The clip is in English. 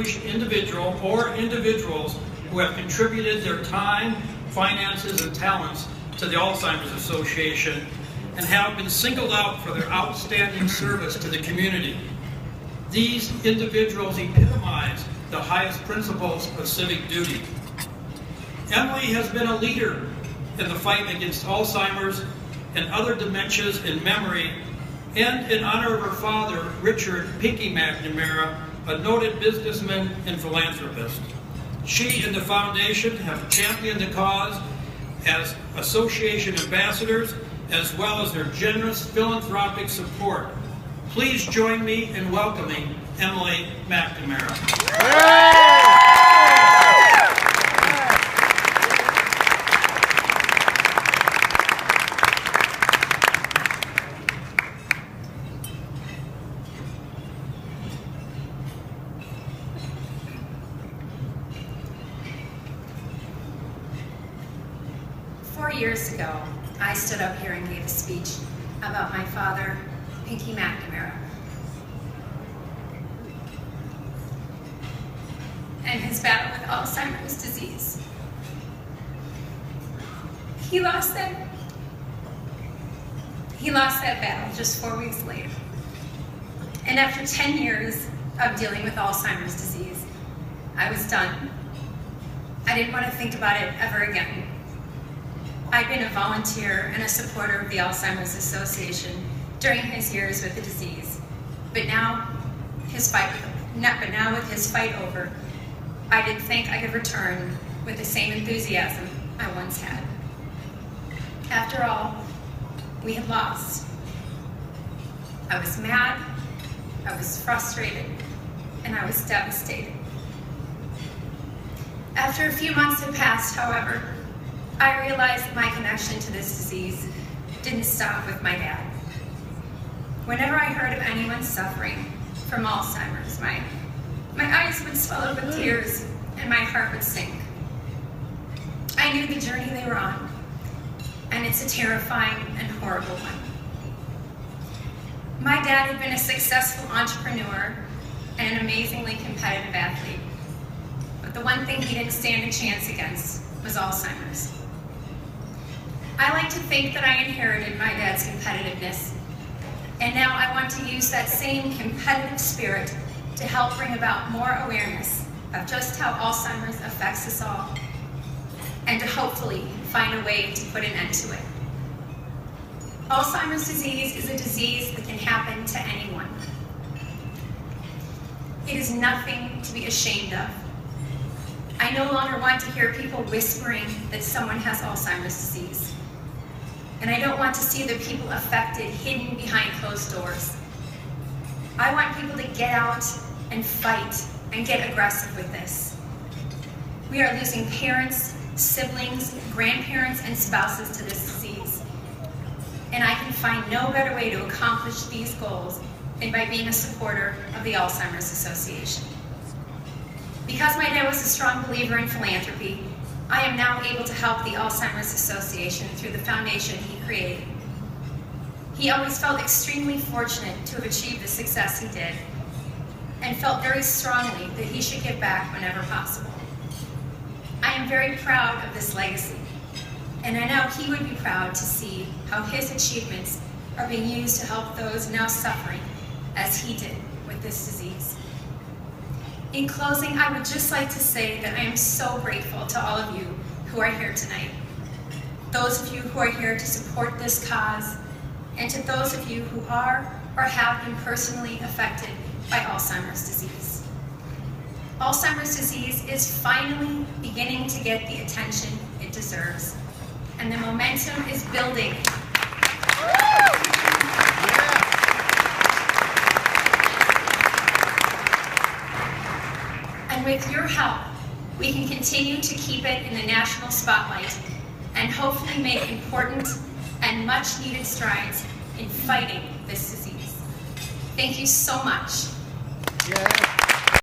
distinguished individual or individuals who have contributed their time, finances, and talents to the Alzheimer's Association and have been singled out for their outstanding service to the community. These individuals epitomize the highest principles of civic duty. Emily has been a leader in the fight against Alzheimer's and other dementias in memory, and in honor of her father, Richard Pinky McNamara, a noted businessman and philanthropist. She and the foundation have championed the cause as association ambassadors, as well as their generous philanthropic support. Please join me in welcoming Emily McNamara. 4 years ago, I stood up here and gave a speech about my father, Pinky McNamara, and his battle with Alzheimer's disease. He lost that battle just 4 weeks later. And after 10 years of dealing with Alzheimer's disease, I was done. I didn't want to think about it ever again. I'd been a volunteer and a supporter of the Alzheimer's Association during his years with the disease. But now, with his fight over, I didn't think I could return with the same enthusiasm I once had. After all, we had lost. I was mad, I was frustrated, and I was devastated. After a few months had passed, however, I realized my connection to this disease didn't stop with my dad. Whenever I heard of anyone suffering from Alzheimer's, my eyes would swell up with tears and my heart would sink. I knew the journey they were on, and it's a terrifying and horrible one. My dad had been a successful entrepreneur and an amazingly competitive athlete, but the one thing he didn't stand a chance against was Alzheimer's. I like to think that I inherited my dad's competitiveness, and now I want to use that same competitive spirit to help bring about more awareness of just how Alzheimer's affects us all, and to hopefully find a way to put an end to it. Alzheimer's disease is a disease that can happen to anyone. It is nothing to be ashamed of. I no longer want to hear people whispering that someone has Alzheimer's disease. And I don't want to see the people affected hidden behind closed doors. I want people to get out and fight and get aggressive with this. We are losing parents, siblings, grandparents, and spouses to this disease. And I can find no better way to accomplish these goals than by being a supporter of the Alzheimer's Association. Because my dad was a strong believer in philanthropy, I am now able to help the Alzheimer's Association through the foundation he created. He always felt extremely fortunate to have achieved the success he did, and felt very strongly that he should give back whenever possible. I am very proud of this legacy, and I know he would be proud to see how his achievements are being used to help those now suffering as he did with this disease. In closing, I would just like to say that I am so grateful to all of you who are here tonight. Those of you who are here to support this cause, and to those of you who are or have been personally affected by Alzheimer's disease. Alzheimer's disease is finally beginning to get the attention it deserves, and the momentum is building. And with your help, we can continue to keep it in the national spotlight and hopefully make important and much needed strides in fighting this disease. Thank you so much. Yeah.